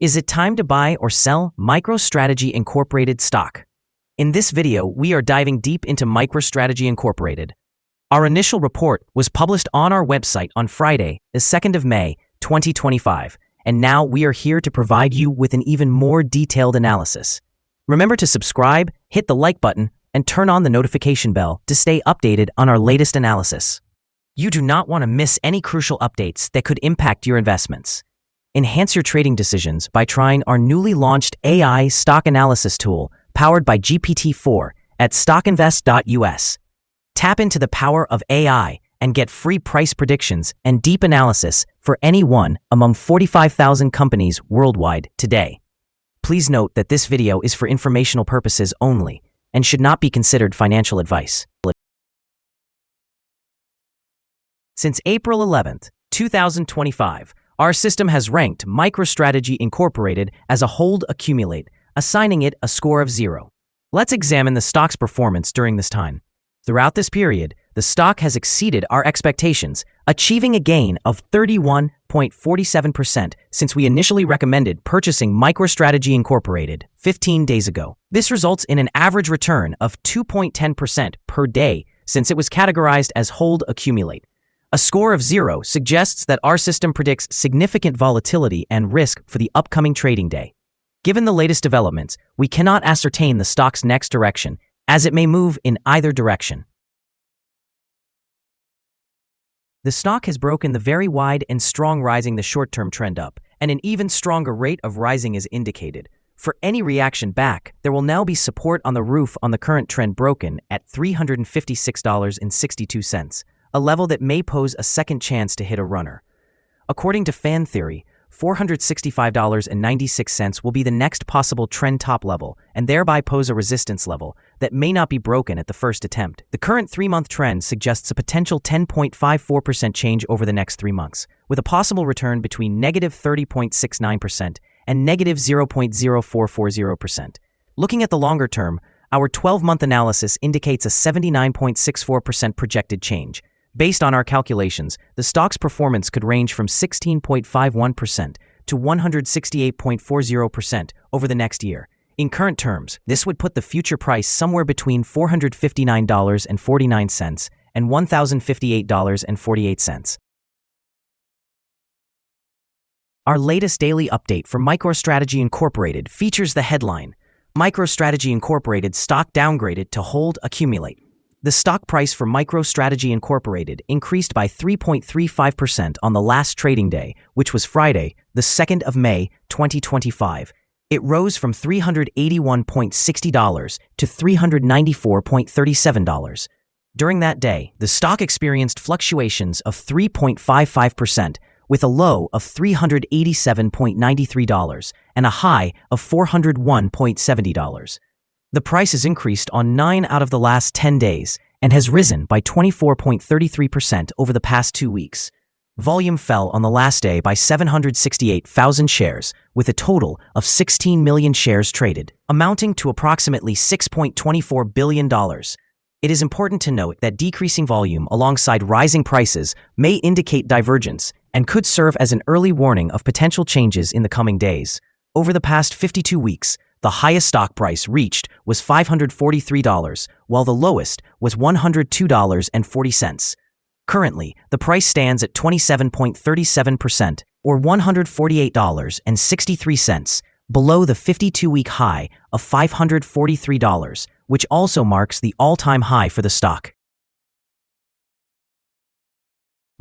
Is it time to buy or sell MicroStrategy Incorporated stock? In this video, we are diving deep into MicroStrategy Incorporated. Our initial report was published on our website on Friday, the 2nd of May, 2025, and now we are here to provide you with an even more detailed analysis. Remember to subscribe, hit the like button, and turn on the notification bell to stay updated on our latest analysis. You do not want to miss any crucial updates that could impact your investments. Enhance your trading decisions by trying our newly launched AI stock analysis tool powered by GPT-4 at StockInvest.us. Tap into the power of AI and get free price predictions and deep analysis for any one among 45,000 companies worldwide today. Please note that this video is for informational purposes only and should not be considered financial advice. Since April 11th, 2025, our system has ranked MicroStrategy Incorporated as a hold accumulate, assigning it a score of 0. Let's examine the stock's performance during this time. Throughout this period, the stock has exceeded our expectations, achieving a gain of 31.47% since we initially recommended purchasing MicroStrategy Incorporated 15 days ago. This results in an average return of 2.10% per day since it was categorized as hold accumulate. A score of 0 suggests that our system predicts significant volatility and risk for the upcoming trading day. Given the latest developments, we cannot ascertain the stock's next direction, as it may move in either direction. The stock has broken the very wide and strong rising the short-term trend up, and an even stronger rate of rising is indicated. For any reaction back, there will now be support on the roof on the current trend broken at $356.62. A level that may pose a second chance to hit a runner. According to fan theory, $465.96 will be the next possible trend top level and thereby pose a resistance level that may not be broken at the first attempt. The current 3-month trend suggests a potential 10.54% change over the next 3 months, with a possible return between negative 30.69% and negative 0.0440%. Looking at the longer term, our 12-month analysis indicates a 79.64% projected change. Based on our calculations, the stock's performance could range from 16.51% to 168.40% over the next year. In current terms, this would put the future price somewhere between $459.49 and $1,058.48. Our latest daily update for MicroStrategy Incorporated features the headline, MicroStrategy Incorporated stock downgraded to hold accumulate. The stock price for MicroStrategy Incorporated increased by 3.35% on the last trading day, which was Friday, the 2nd of May, 2025. It rose from $381.60 to $394.37. During that day, the stock experienced fluctuations of 3.55%, with a low of $387.93 and a high of $401.70. The price has increased on 9 out of the last 10 days and has risen by 24.33% over the past 2 weeks. Volume fell on the last day by 768,000 shares, with a total of 16 million shares traded, amounting to approximately $6.24 billion. It is important to note that decreasing volume alongside rising prices may indicate divergence and could serve as an early warning of potential changes in the coming days. Over the past 52 weeks, the highest stock price reached was $543, while the lowest was $102.40. Currently, the price stands at 27.37%, or $148.63, below the 52-week high of $543, which also marks the all-time high for the stock.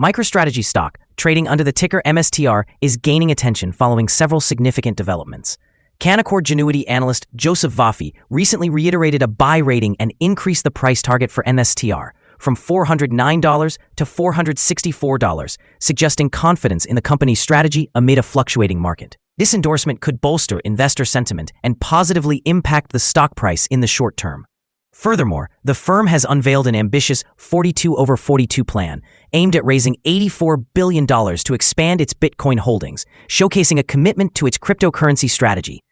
MicroStrategy stock, trading under the ticker MSTR, is gaining attention following several significant developments. Canaccord Genuity analyst Joseph Vafi recently reiterated a buy rating and increased the price target for MSTR from $409 to $464, suggesting confidence in the company's strategy amid a fluctuating market. This endorsement could bolster investor sentiment and positively impact the stock price in the short term. Furthermore, the firm has unveiled an ambitious 42/42 plan aimed at raising $84 billion to expand its Bitcoin holdings, showcasing a commitment to its cryptocurrency strategy.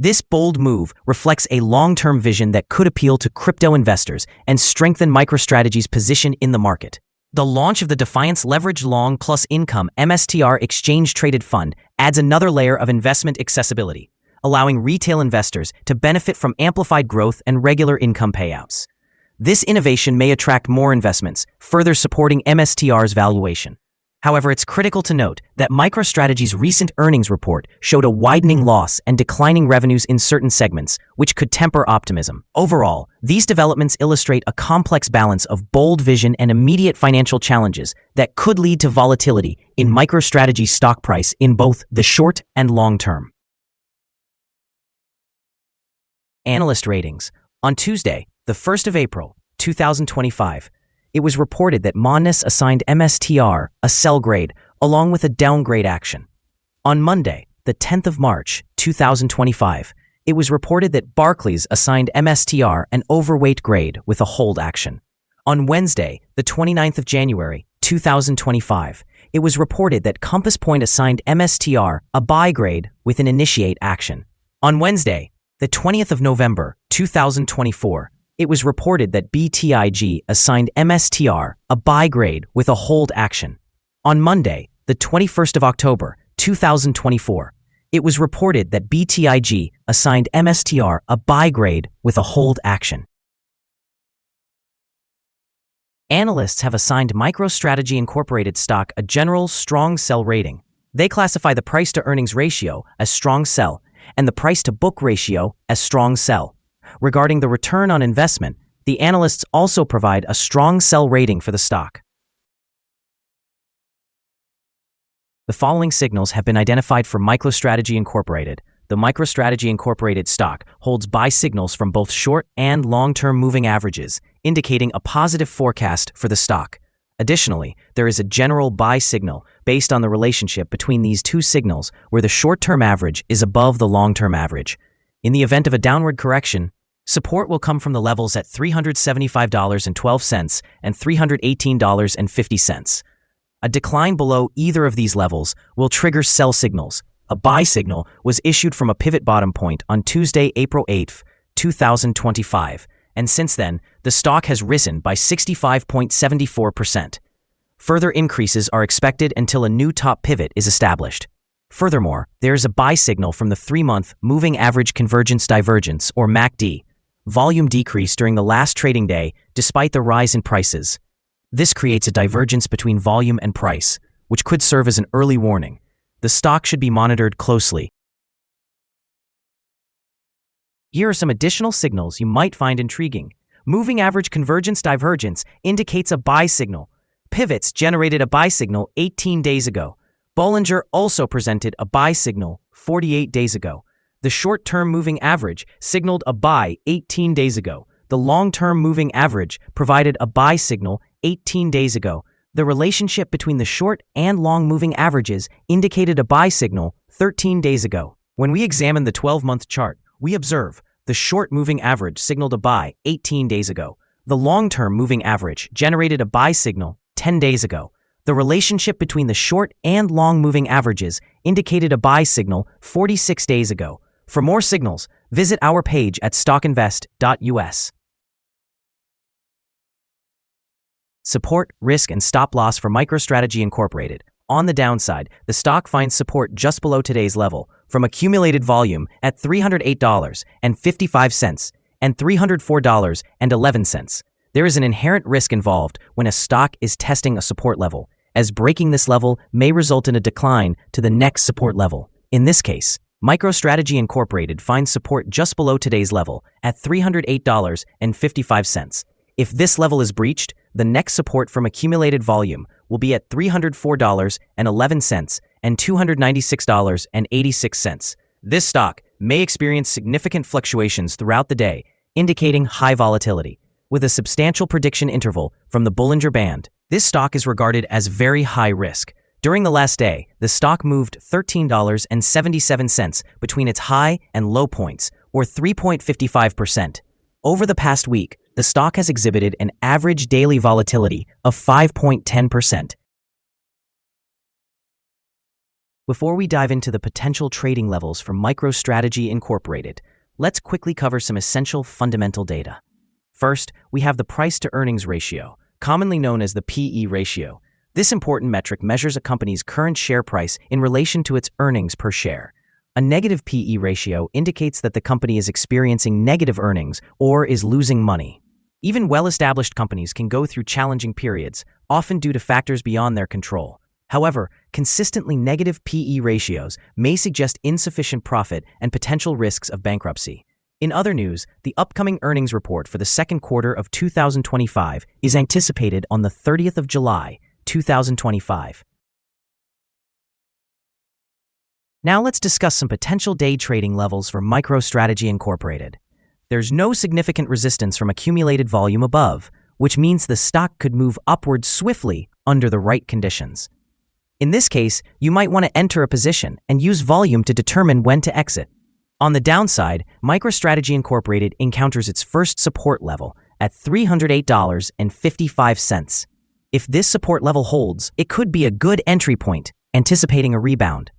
This bold move reflects a long-term vision that could appeal to crypto investors and strengthen MicroStrategy's position in the market. The launch of the Defiance Leveraged Long Plus Income MSTR Exchange-Traded Fund adds another layer of investment accessibility, allowing retail investors to benefit from amplified growth and regular income payouts. This innovation may attract more investments, further supporting MSTR's valuation. However, it's critical to note that MicroStrategy's recent earnings report showed a widening loss and declining revenues in certain segments, which could temper optimism. Overall, these developments illustrate a complex balance of bold vision and immediate financial challenges that could lead to volatility in MicroStrategy's stock price in both the short and long term. Analyst ratings. On Tuesday, the 1st of April, 2025, it was reported that Monex assigned MSTR a sell grade along with a downgrade action. On Monday, the 10th of March, 2025, it was reported that Barclays assigned MSTR an overweight grade with a hold action. On Wednesday, the 29th of January, 2025, it was reported that Compass Point assigned MSTR a buy grade with an initiate action. On Wednesday, the 20th of November, 2024, it was reported that BTIG assigned MSTR a buy grade with a hold action. On Monday, the 21st of October, 2024, it was reported that BTIG assigned MSTR a buy grade with a hold action. Analysts have assigned MicroStrategy Incorporated stock a general strong sell rating. They classify the price-to-earnings ratio as strong sell and the price-to-book ratio as strong sell. Regarding the return on investment, the analysts also provide a strong sell rating for the stock. The following signals have been identified for MicroStrategy Incorporated. The MicroStrategy Incorporated stock holds buy signals from both short and long-term moving averages, indicating a positive forecast for the stock. Additionally, there is a general buy signal based on the relationship between these two signals where the short-term average is above the long-term average. In the event of a downward correction, support will come from the levels at $375.12 and $318.50. A decline below either of these levels will trigger sell signals. A buy signal was issued from a pivot bottom point on Tuesday, April 8, 2025, and since then, the stock has risen by 65.74%. Further increases are expected until a new top pivot is established. Furthermore, there is a buy signal from the 3-month Moving Average Convergence Divergence, or MACD. Volume decreased during the last trading day despite the rise in prices. This creates a divergence between volume and price, which could serve as an early warning. The stock should be monitored closely. Here are some additional signals you might find intriguing. Moving Average Convergence Divergence indicates a buy signal. Pivots generated a buy signal 18 days ago. Bollinger also presented a buy signal 48 days ago. The short-term moving average signaled a buy 18 days ago. The long-term moving average provided a buy signal 18 days ago. The relationship between the short and long moving averages indicated a buy signal 13 days ago. When we examine the 12-month chart, we observe the short moving average signaled a buy 18 days ago. The long-term moving average generated a buy signal 10 days ago. The relationship between the short and long moving averages indicated a buy signal 46 days ago. For more signals, visit our page at StockInvest.us. Support, risk, and stop loss for MicroStrategy Incorporated. On the downside, the stock finds support just below today's level from accumulated volume at $308.55 and $304.11. There is an inherent risk involved when a stock is testing a support level, as breaking this level may result in a decline to the next support level. In this case, MicroStrategy Incorporated finds support just below today's level at $308.55. If this level is breached, the next support from accumulated volume will be at $304.11 and $296.86. This stock may experience significant fluctuations throughout the day, indicating high volatility. With a substantial prediction interval from the Bollinger Band, this stock is regarded as very high risk. During the last day, the stock moved $13.77 between its high and low points, or 3.55%. Over the past week, the stock has exhibited an average daily volatility of 5.10%. Before we dive into the potential trading levels for MicroStrategy Incorporated, let's quickly cover some essential fundamental data. First, we have the price-to-earnings ratio. commonly known as the PE ratio. This important metric measures a company's current share price in relation to its earnings per share. A negative PE ratio indicates that the company is experiencing negative earnings or is losing money. Even well-established companies can go through challenging periods, often due to factors beyond their control. However, consistently negative PE ratios may suggest insufficient profit and potential risks of bankruptcy. In other news, the upcoming earnings report for the second quarter of 2025 is anticipated on the 30th of July, 2025. Now let's discuss some potential day trading levels for MicroStrategy Incorporated. There's no significant resistance from accumulated volume above, which means the stock could move upward swiftly under the right conditions. In this case, you might want to enter a position and use volume to determine when to exit. On the downside, MicroStrategy Incorporated encounters its first support level at $308.55. If this support level holds, it could be a good entry point, anticipating a rebound.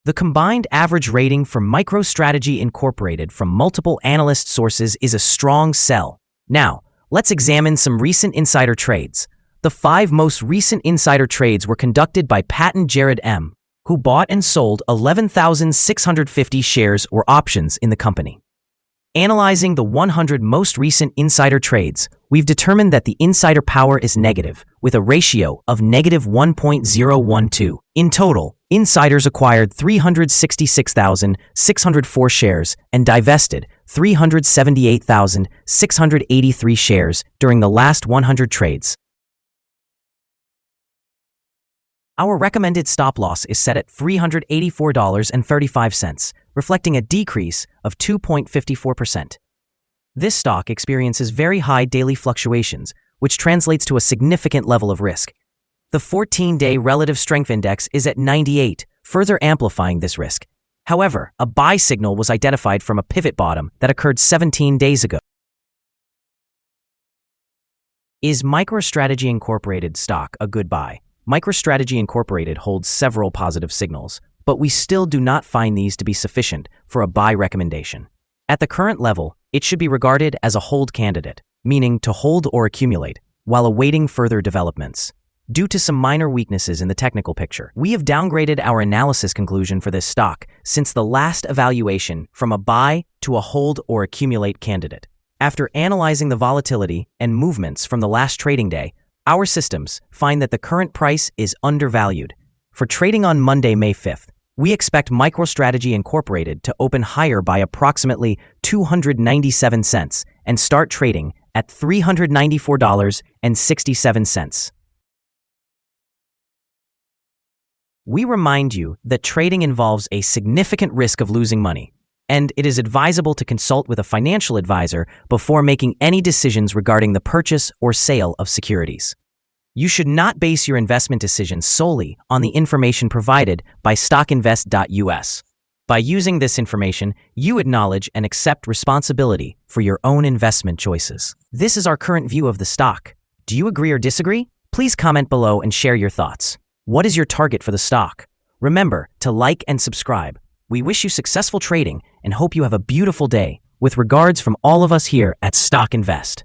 The combined average rating for MicroStrategy Incorporated from multiple analyst sources is a strong sell. Now, let's examine some recent insider trades. The 5 most recent insider trades were conducted by Patton Jared M., who bought and sold 11,650 shares or options in the company. Analyzing the 100 most recent insider trades, we've determined that the insider power is negative, with a ratio of negative 1.012. In total, insiders acquired 366,604 shares and divested 378,683 shares during the last 100 trades. Our recommended stop loss is set at $384.35, reflecting a decrease of 2.54%. This stock experiences very high daily fluctuations, which translates to a significant level of risk. The 14-day relative strength index is at 98, further amplifying this risk. However, a buy signal was identified from a pivot bottom that occurred 17 days ago. Is MicroStrategy Incorporated stock a good buy? MicroStrategy Incorporated holds several positive signals, but we still do not find these to be sufficient for a buy recommendation. At the current level, it should be regarded as a hold candidate, meaning to hold or accumulate, while awaiting further developments. Due to some minor weaknesses in the technical picture, we have downgraded our analysis conclusion for this stock since the last evaluation from a buy to a hold or accumulate candidate. After analyzing the volatility and movements from the last trading day, our systems find that the current price is undervalued. For trading on Monday, May 5th, we expect MicroStrategy Incorporated to open higher by approximately 297 cents and start trading at $394.67. We remind you that trading involves a significant risk of losing money, and it is advisable to consult with a financial advisor before making any decisions regarding the purchase or sale of securities. You should not base your investment decisions solely on the information provided by StockInvest.us. By using this information, you acknowledge and accept responsibility for your own investment choices. This is our current view of the stock. Do you agree or disagree? Please comment below and share your thoughts. What is your target for the stock? Remember to like and subscribe. We wish you successful trading and hope you have a beautiful day. With regards from all of us here at Stock Invest.